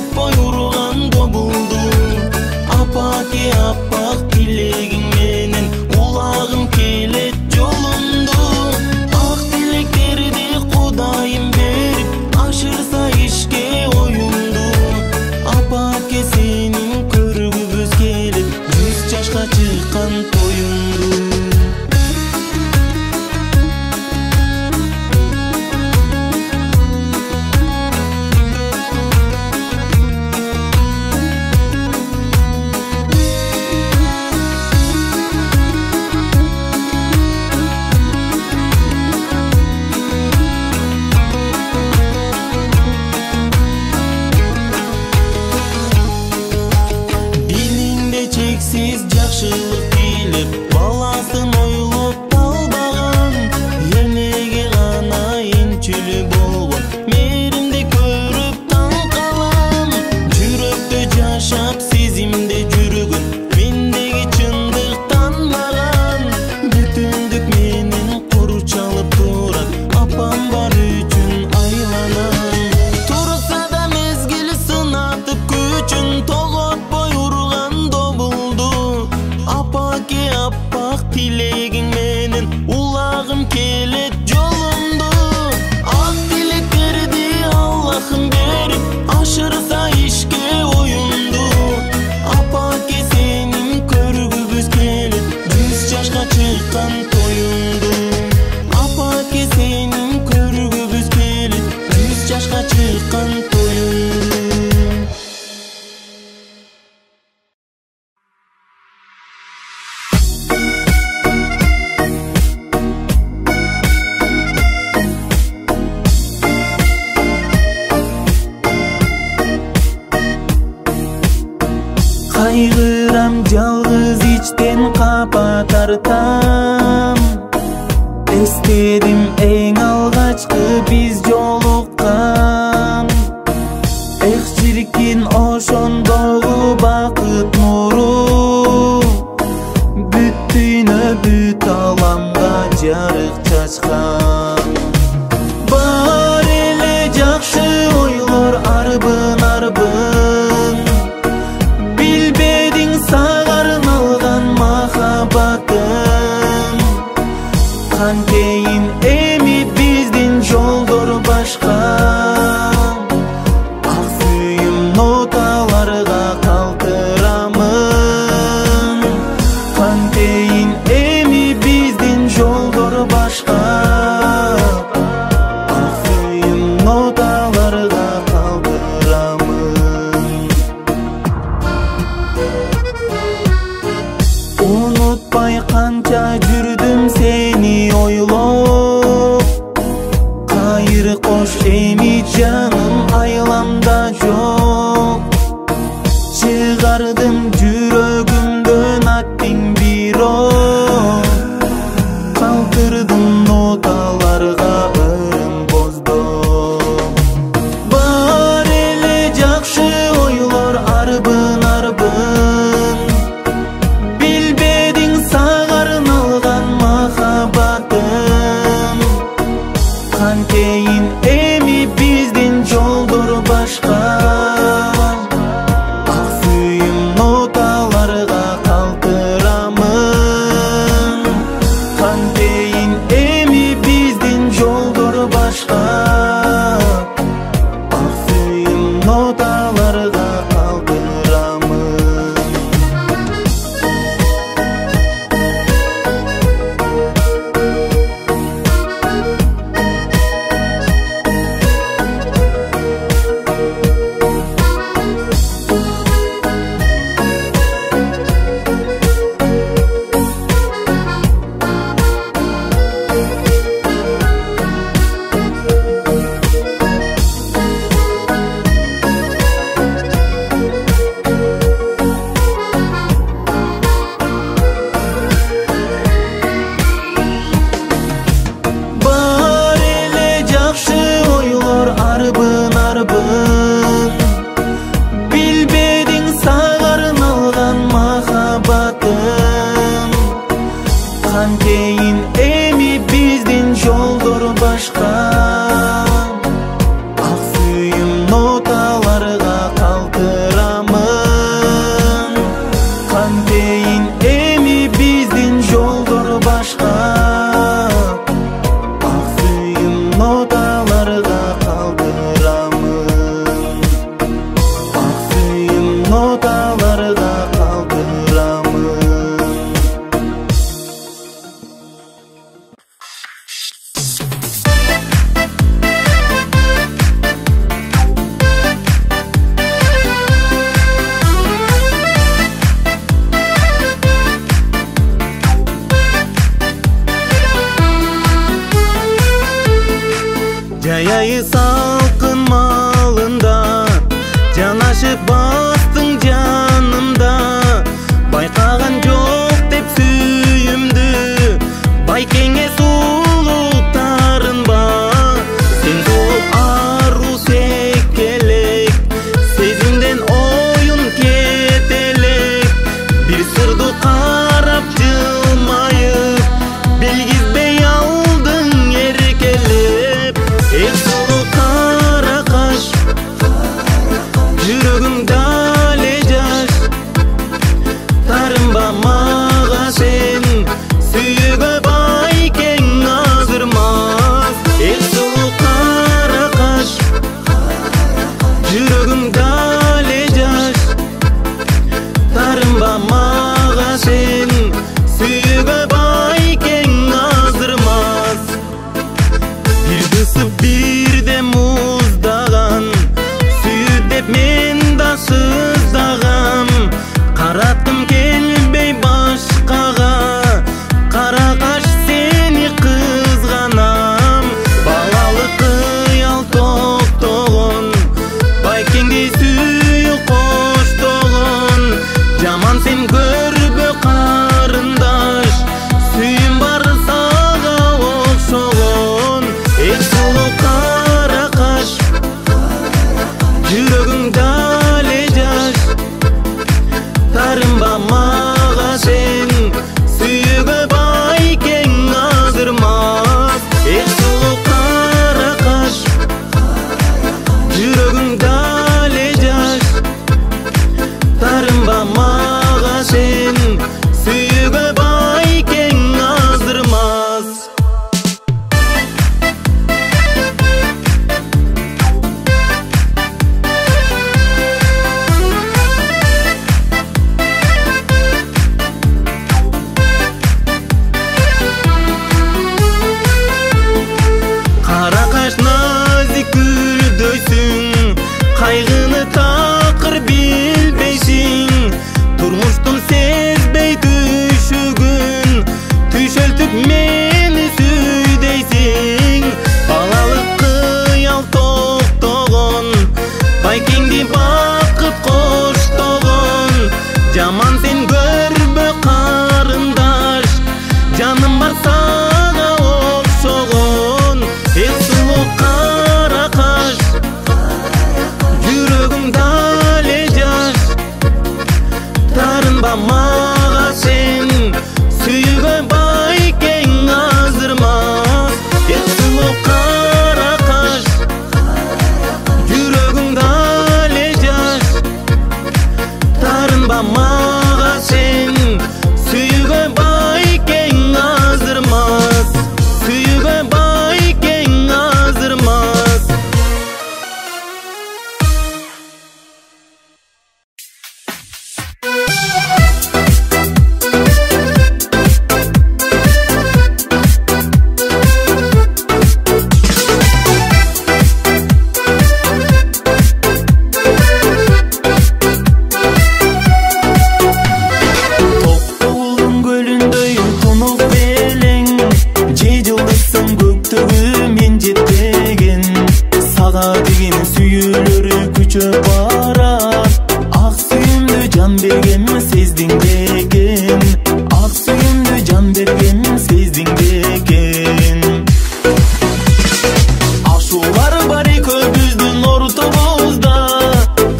отпой урган добулду. Апаке аппак тилегиң менен улагым келет жолумду. Ак тилектерди Кудайым берип ашырса ишке оюмду. Апаке сенин көргүбүз келет 100 жашка чыккан тоюмду. Чексиз жакшылык тилеп, баласын ойлоп талбаган. Эмнеге гана энчүлүү болгон, мээримди көрүп таң калам. Жүрөктө жашап, сезимде жүргөн, мендеги чындык танмаган. Бүтүндүк менен курчалып турат, апам бар үчүн айланам. Турса да мезгил сынатып күчүн, тоготпой урган добулду. Апаке аппак тилегиң менен улагым келет жолумду. Ак тилектерди Аллахым берип ашырса ишке оюмду. Апаке сенин көргүбүз келет 100 жашка чыккан тоюмду. Апаке сенин көргүбүз келет 100 жашка чыккан тоюмду. Кайгырам жалгыз ичтен капа тартам. Эстедим эң алгачкы биз жолуккан. Эх чиркин ошондогу бакыт нуру, бүттүнө бүт аламга жарык чачкан. Бар эле жакшы ойлор арбын арбын, билбедиң сагарын алган махаббатым. Кантейин эми биздин жолдор башка, ак сүйүм ноталарга калтырамын. Кантейин эми биздин жолдор башка, ак сүйүм ноталарга калтырамын. Унутпай канча жүрдүм сени ойлоп, кайыр кош эми жаным айламда жок. Чыгардым жүрөгүмдөн аттиң бирок, калтырдым ноталарга өрүм боздоп. Бар эле жакшы ойлор арбын арбын, билбедиң сагарын алган махаббатым. Кантейин эми биздин жолдор башка, ак сүйүм ноталарга калтырамын. Кантейин эми биздин жолдор башка, ак сүйүм ноталарга калтырамын. taşı bastın canımda. Baykagan yok dep sүйümdü. Baykenge sulukların ba. Sen sulup aru sekkelek. Sezimden oyun ketelek. Bir sırdı karap jılmayıp. Belgizbey aldın erkelep. Ey sulu kara kaş. Жүрөгүм дале жаш. Тарынба мага сен. Сүйүүгө байкең азырмас. Эл сулуу кара каш. Жүрөгүм дале жаш. Тарынба мага сен. Сүйүүгө байкең азырмас. Бир кысып бирде муздаган. Сүйүү деп мен да сыздагам. Караттым келбей башкага. Кара каш сени кызганам. Балалык кыял токтогон. Байкеңди сүйүү коштогон. Жаман сен көрбө карындаш. Сүйүм бар сага окшогон. Эл сулуу кара каш. Жүрөгүң дале жаш. Тарынба мага сен. Сүйүүгө байкең азырмас. Эл сулуу кара каш. Жүрөгүң дале жаш. Тарынба мага сен. Сүйүүгө байкең азырмас. Кара каш назик гүлдөйсүң. Кайгыны такыр билбейсиң. Турмуштун сезбей түшүгүн. Түшөлтүп мени сүйдейсиң. Балалык кыял токтогон. Байкеңди бакыт коштогон. Жаман сен көрбө карындаш. Жаным бар сага окшогон. Эл сулуу кара каш. Жүрөгүм дале жаш. Тарынба мага сен. Сүйүүгө байкең азырмас. Эл сулуу кара каш. Жүрөгүм дале жаш. Тарынба мага сен. Сүйүүгө байкең азырмас. Сүйүүгө байкең азырмас. Токтогулдун көлүндөй тунук белең. Же жылдызсың көктөгү мен жетпеген. Сага деген сүйүүлөрү күчөп барат. Ак сүйүмдү жан бергем сездиң бекен. Ак сүйүмдү жан бергем сездиң бекен. Ашуулар бар экөөбүздүн ортобузда.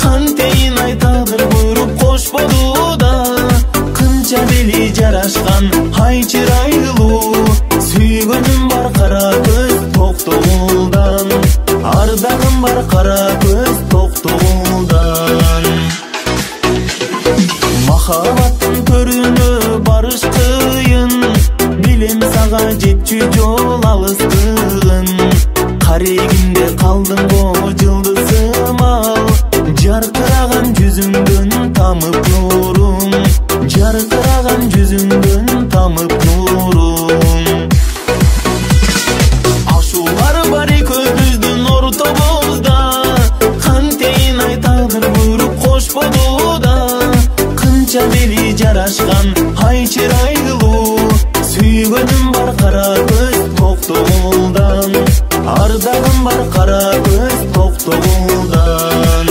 Кантейин айтадыр буйруп кошподу да. Кынча бели жарашкан ай чырайлуу. Сүйгөнүм бар кара көз токтогулдан. Ардагым бар кара көз токтогулдан. Махабаттын төрүнө барыш кыйын. Билем сага жетчү жол алыстыгын. Карегимде калдың го жылдызым ал. Жаркыраган жүзүңдөн тамып нурум. Жаркыраган жүзүңдөн тамып нурум. Ашуулар бар экөөбүздүн ортобузда. Кантейин айтадыр буйруп кошподу да. Кынча бели жарашкан ай чырайлуу. Сүйгөнүм бар кара көз токтогулдан. Ардагым бар кара көз токтогулдан.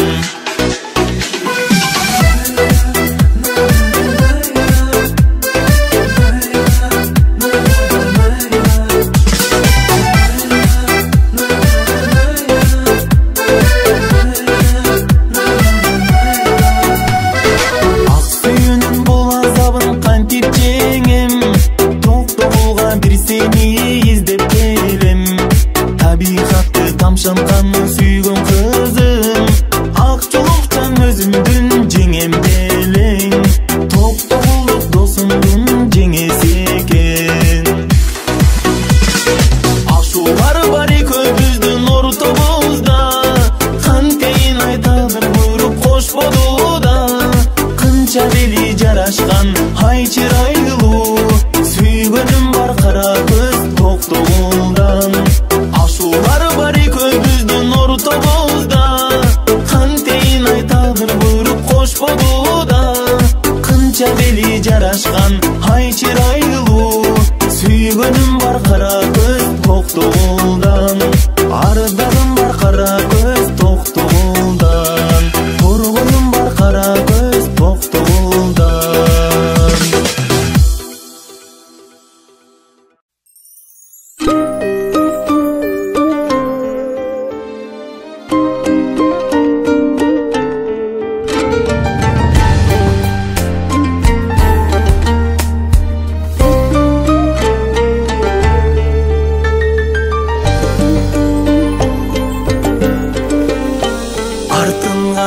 айтадыр буйрук кош болууда. Канча бели жарашкан ай чырайлуу, сүйгөнүм бар кара көз токтогулдан. Ардагым бар кара көз токтогулдан. Торгоюм бар кара көз токтогулдан.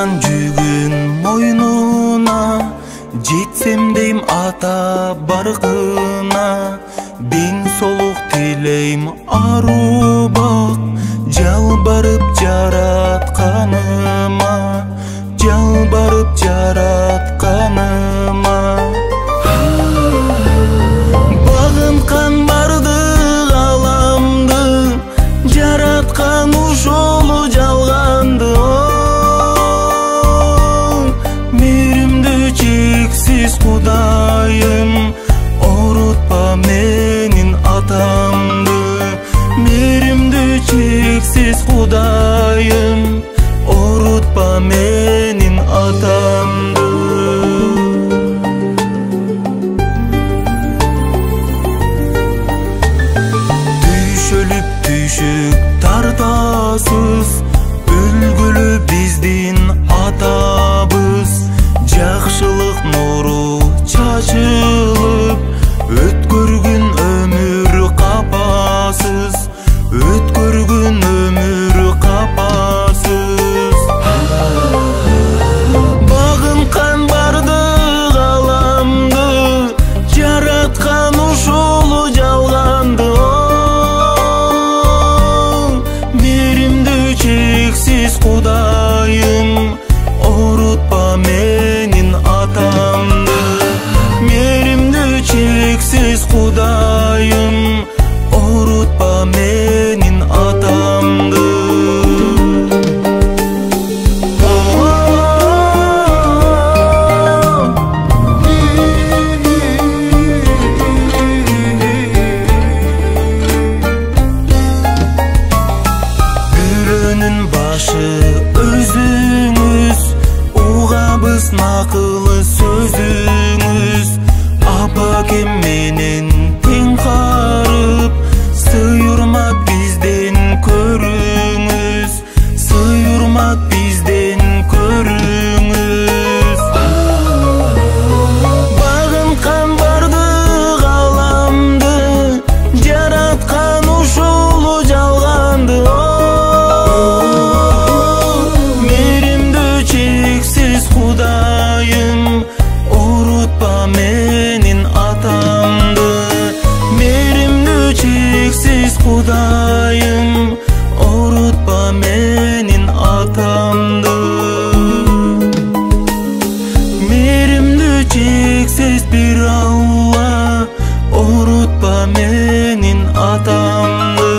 Жүгүн мойнуна жетсем дейм ата баркына. Ден солук тилейм аруу бак, жалбарып жаратканыма, жалбарып жаратканыма. Багынткан бардык аламды, жараткан ушолу жалганды. Кудайым, орутпа менин атамды. Мээримдүү чексиз Кудайым, орутпа менин атамды. Түшөлүп түшүк тартасыз, өлгүлү биздин атабыз. Жакшылык нуру чачылып, өткөргүн өмүр капасыз, өткөргүн өмүр капасыз. Багынкан бардык аламды, жараткан ушулу жалганды. Мээримдүү чексиз Кудайым, орутпа менин атамды. Мээримдүү чексиз Кудайым, орутпа менин атамды. Бирөөнүн башы өзүңүз, угабыз накылы сөзүңүз. Апакем менен тең карып, сыйырмак бизден көрүңүз, сыйырмак бизден көрүңүз. Багынкан бардык аламды, жараткан ушулу жалганды. Кудайым, орутпа менин атамды. Мээримдүү чексиз Кудайым, орутпа менин атамды. Мээримдүү чексиз бир Алла, орутпа менин атамды.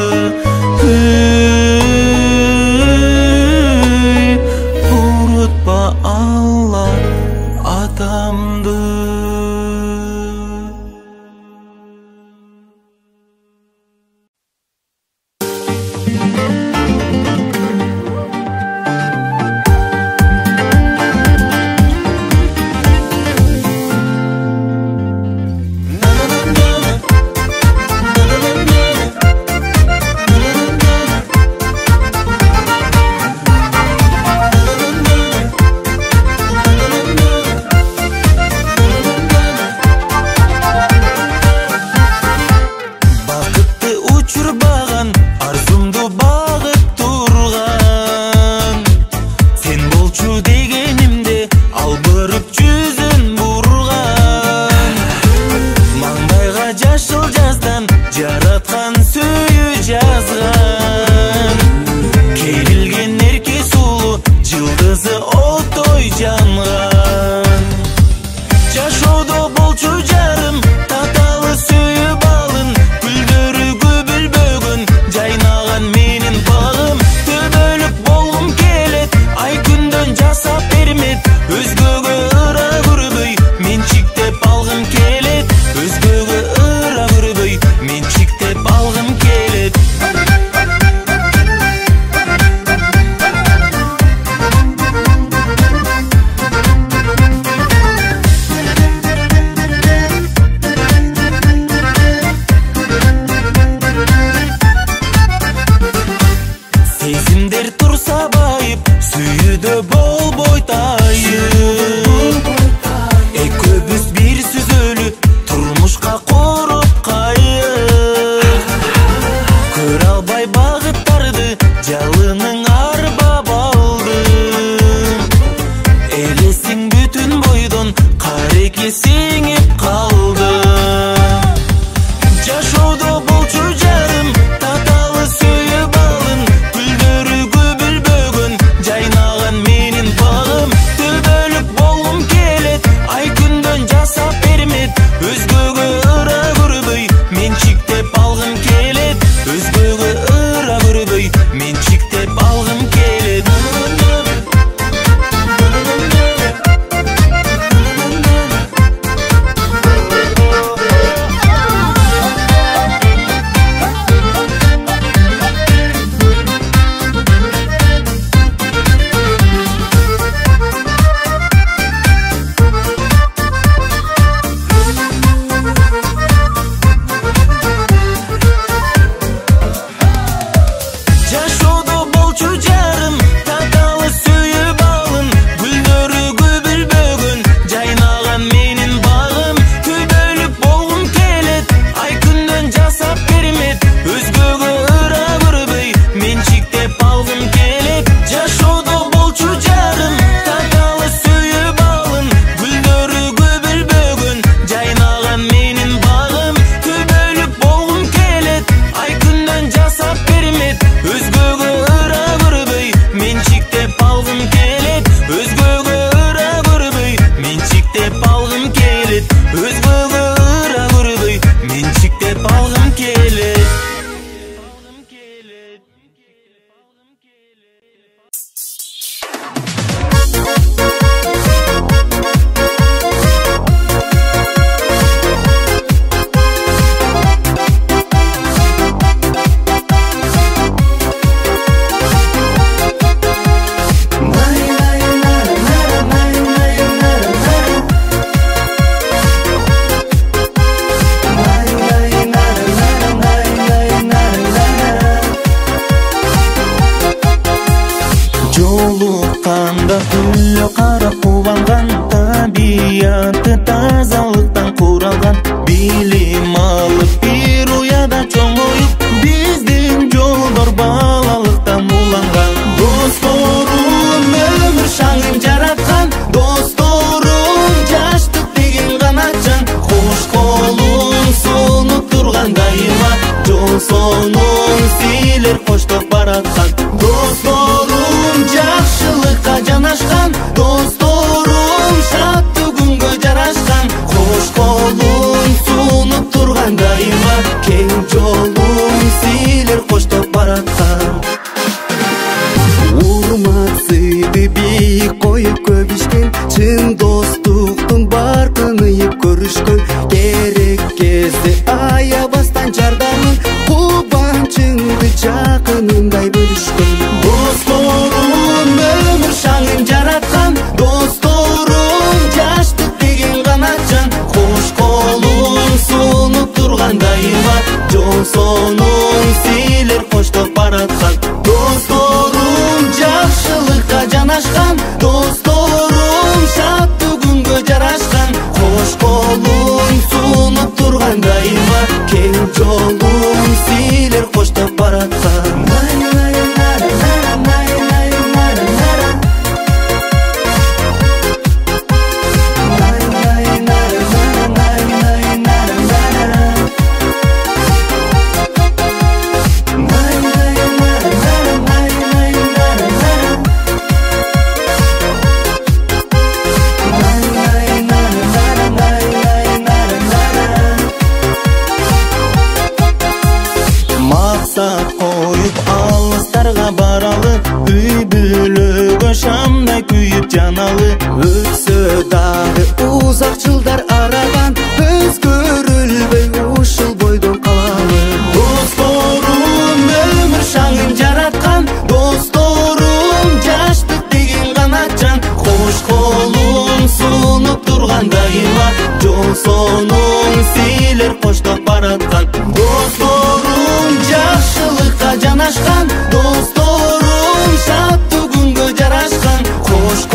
Орутпа Алла атамды. Жасап бермет бойтайын. Экөөбүз бир сүзөлү турмушка куруп кайын. Көрө албай багыттарды жалының арбап алдым. Элесиң бүтүн бойдон кареке сиңип калды. Жашоодо болчу жарым таталы сүйүп алын. Гүлдөрү көбүлбөгөн жайнаган менин багым. Төбөлүк болгум келет ай күндөн жасап бермет. Өзгөгө ыра көрбөй менчиктеп алгым келет. Өзгөгө ыра көрбөй менчиктеп алгым келет. Жашоодо болчу жарым таталы сүйүп алын. Гүлдөрү көбүлбөгөн жайнаган менин багым. Төбөлүк болгум келет ай күндөн жасап бермет. Өзгөгө ыра көрбөй менчиктеп алгым келет. Жашоодо болчу жарым таталы сүйүп алын. Гүлдөрү көбүлбөгөн жайнаган менин багым. Төбөлүк болгум келет ай күндөн жасап бермет. Өзгөгө ыра көрбөй менчиктеп алгым келет. Өзгөгө ыра көрбөй менчиктеп алгым келет. Өзгөгө ыра көрбөй менчиктеп алгым келет. Жолукканда күллү кара кубанган. Табияты тазалыктан куралган. Билим алып бир уяда чоңоюп. Биздин жолдор балалыктан уланган. Досторум өмүр шаңын жараткан. Досторум жаштык деген канатчан. Кош колун сунуп турган дайыма. Жол сонун силер коштоп бараткан. Досторум жакшылыкка жанашкан. Досторум шаттуу күнгө жарашкан. Кош колун сунуп турган дайыма. Кең жолун силер коштоп бараткан. Урмат сыйды бийик коюп көп ишкен. Чын достуктун баркын ыйып көрүшкөн. Керек кезде аябастан жардамын. Кубанчыңды жакынындай бөлүшкөн. Досторум өмүр шаңын жараткан. Досторум жаштык деген канатчан. Кош колун сунуп турган дайыма. Жол сонун силер коштоп бараткан. Досторум жакшылыкка жанашкан. Досторум шаттуу күнгө жарашкан. Кош колун сунуп турган дайыма. Кең жолун силер коштоп бараткан. Максат коюп алыстарга баралы. Үй бүлөгө шамдай күйүп жаналы. Өтсө дагы узак жылдар араган. Өзгөрүлбөй ушул бойдон калалы. Досторум өмүр шаңын жараткан. Досторум жаштык деген канатчан. Кош колун сунуп турган дайыма. Жол сонун силер коштоп бараткан. Досторум жакшылыкка жанашкан. Досторум шаттуу күнгө жарашкан. Кош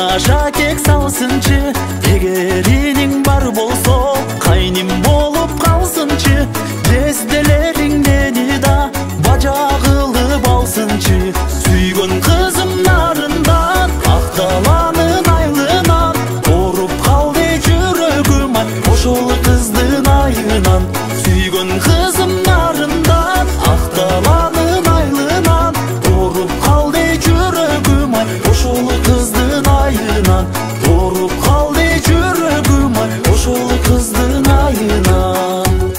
жаша кек салсынчы, эгериниң бар болсо кайним болуп калсынчы, кезделериң мени да бажа кылып алсынчы. Сүйгөн кызым нарындан, ак даланын айлынан, оруп калды жүрөгүм ай ошол кыздын айынан. Сүйгөн кызым нарындан, ак даланын айлынан, оруп калды жүрөгүм ай ошол кыздын айынан. Оруп калды жүрөгүм ай ошол кыздын айынан.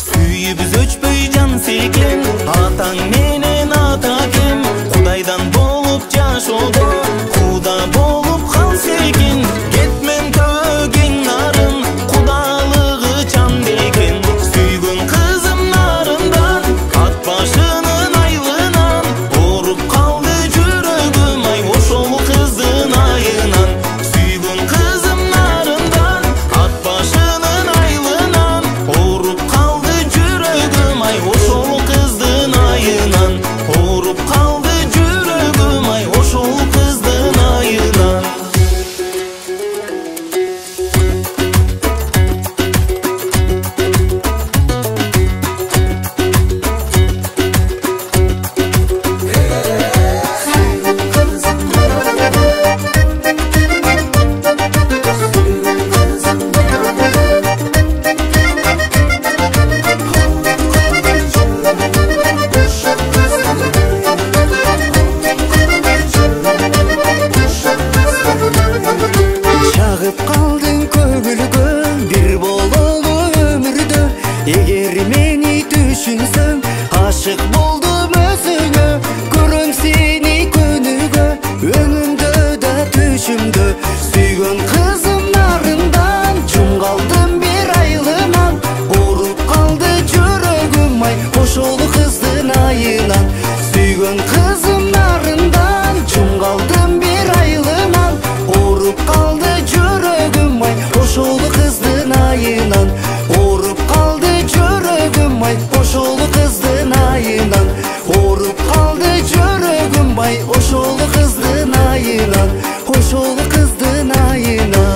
Сүйүбүз өчпөй жан секем, атаң менен ата кем, Кудайдан болуп жашоодо куда болуп калса экен. Кетмен төгөн нарын, кудалыгы чан бекен. Сүйгөн кызым нарындан, ат башынын айлынан, оруп калды жүрөгүм ай ошол кыздын айынан. Сүйгөн кызым нарындан, ат башынын айлынан, оруп калды жүрөгүм ай ошол кыздын айынан. Оруп калды жүрөгүм ай ошол кыздын айынан. Чагып калдың көңүлгө, бир бололу өмүрдө. Эгер мени түшүнсөң, ашык болдум өзүңө. Көрөм сени көнүгө, өңүмдө да түшүмдө. Сүйгөн кызым нарындан, жум калдым бир айлынан, оруп калды жүрөгүм ай ошол кыздын айынан. Сүйгөн кызым нарындан, жум калдым бир айлынан, оруп калды жүрөгүм ай ошол кыздын айынан. Оруп калды жүрөгүм ай ошол кыздын айынан. Оруп калды жүрөгүм ай ошол кыздын айынан. Ошол кыздын айынан.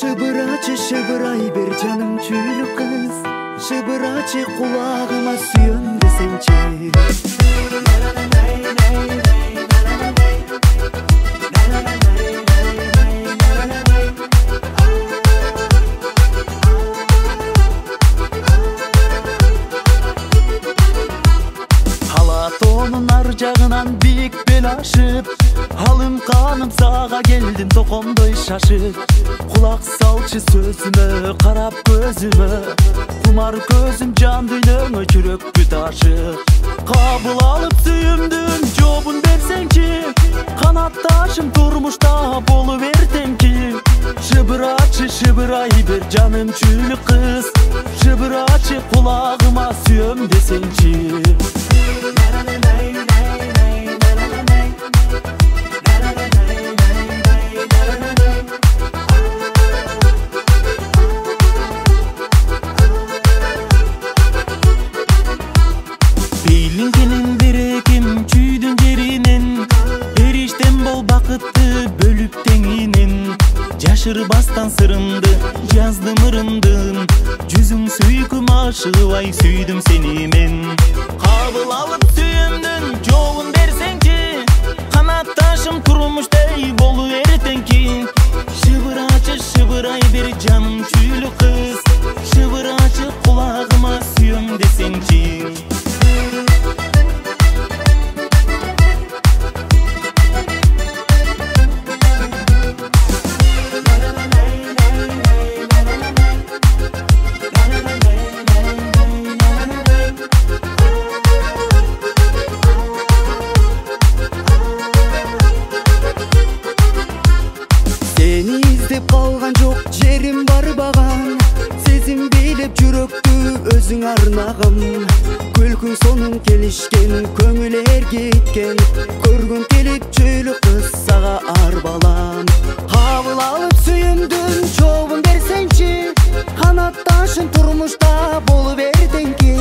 Шыбырачы, шыбырай бер жаным чүйлү кыз, шыбырачы кулагыма сүйөм десеңчи. Алатоонун ар жагынан бийик бел ашып, алым каным сага келдим токомдой шашып. Кулак салчы сөзүмө, карап көзүмө, кумар көзүм жан дүйнөңө жүрөккү ташып. Кабыл алып сүйүмдүм жообун берсеңчи, канатташым турмушта болуп эртеңки. Шыбырачы, шыбырай бер жаным чүйлү кыз, шыбырачы кулагыма сүйөм десеңчи. Бейлингенин береким чүйдүн жеринен, эриштем бол бакытты бөлүп теңинен. Жашырбастан сырымды жаздым ырымдым, жүзүң сүйкүм ашыбай сүйдүм сени мен. Кабыл алып сүйүмдүн жообун берсеңчи, канатташым турмуштей болуп эртеңки. Шыбырачы, шыбырай бер жаным чүйлү кыз, шыбырачы кулагыма сүйөм десеңчи. өзүң арнагым күлкүң сонун келишкен, көңүлөр кеткен, көргүм келип чүйлү кыз сага ар балам. Кабыл алып сүйүмдүм, чобун берсеңчи, канатташым турмушта болуп эрдеңки.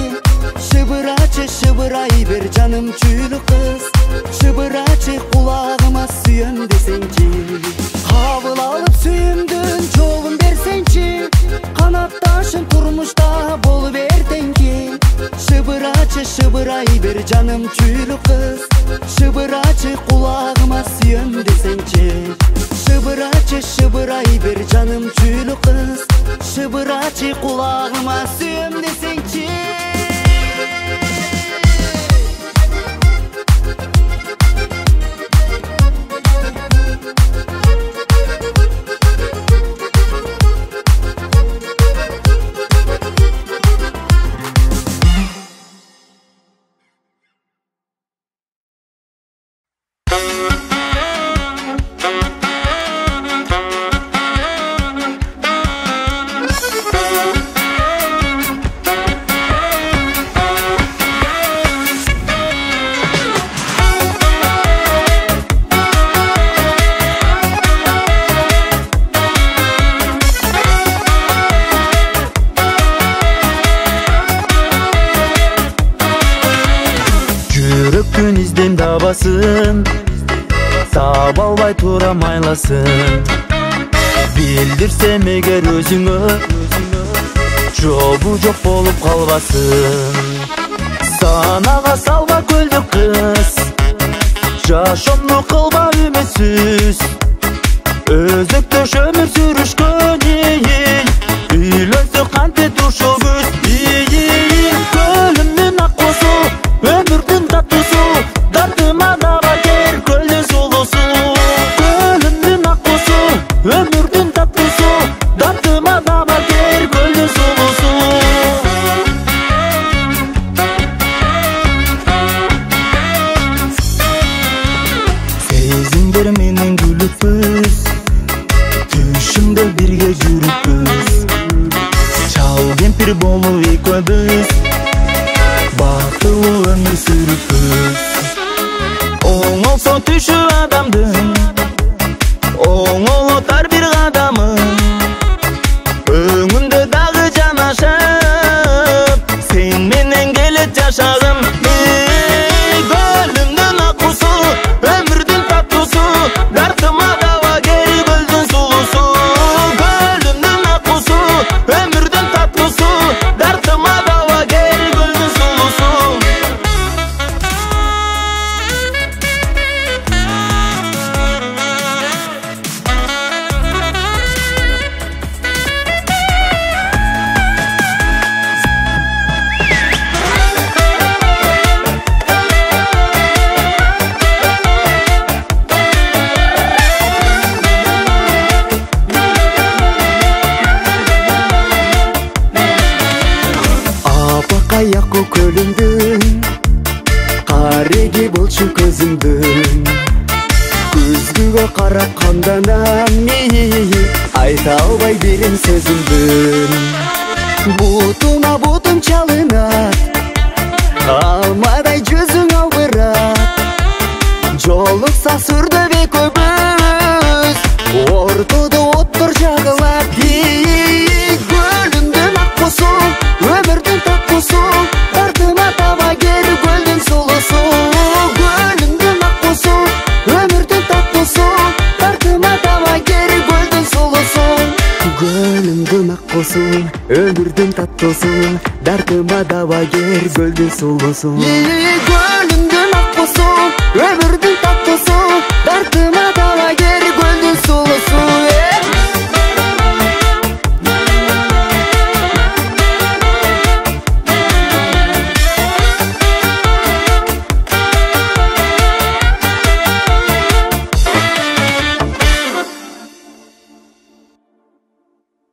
Шыбырачы шыбырай бер жаным чүйлү кыз, шыбырачы кулагыма сүйөм десеңчи. Кабыл алып сүйүмдүм, чобун берсеңчи, канатташым турмушта болуп эрдеңки. Шыбырачы шыбырай бер жаным чүйлү кыз, шыбырачы кулагыма сүйөм десеңчи. Шыбырачы шыбырай бер жаным чүйлү кыз, шыбырачы кулагыма сүйөм десеңчи. Жүрөктүн изден табасын, таба албай тура майласын. Билдирсем эгер өзүңө, жобу жок болуп калбасын. Санага салба көлдүк кыз, жашоомду кылба үмүтсүз. Өзөктөш өмүр сүрүшкөн, үйлөнсө кантет ушул күз. Көлүмдүн ак козу, өмүрдүн таттуусу, дартыма даба кер көлдүн сулусу. Көлүмдүн ак козу, өмүрдүн таттуусу, дартыма даба кер көлдүн сулусу. Сезимдер менен күлүппүз, түшүмдө бирге жүрүппүз. Чал кемпир болуп экөөбүз, бактылуу өмүр сүрүппүз. Оңолсо түшү адамдын, оңолотар бир кадамын. Өңүмдө дагы жанашып, сен менен келет жашагым. Көлүмдүн ак кузу, өмүрдүн таттуусу, дартыма даба кер көлдүн сулусу. Көлүмдүн ак кузу, өмүрдүн таттуусу, дартыма даба кер көлдүн сулусу. Аяқу көлүмдүн, кареги болчу көзүмдүн. Көзгүгө карап канданам, айта албай берем сөзүмдүн. Бутума бутум чалынат, алмадай жүзүң албырат. Жолукса сүрдөп экөөбүз, ортодо оттор жагылат. Көлүмдүн ак козу, өмүрдүн таттуусу, дартыма таба кер көлдүн сулусу. Көлүмдүн ак козу, өмүрдүн таттуусу, дартыма таба кер көлдүн сулусу. Көлүмдүн ак козу, өмүрдүн таттуусу, дартыма таба кер көлдүн сулусу. Көлүмдүн ак козу, өмүрдүн таттуусу, дартыма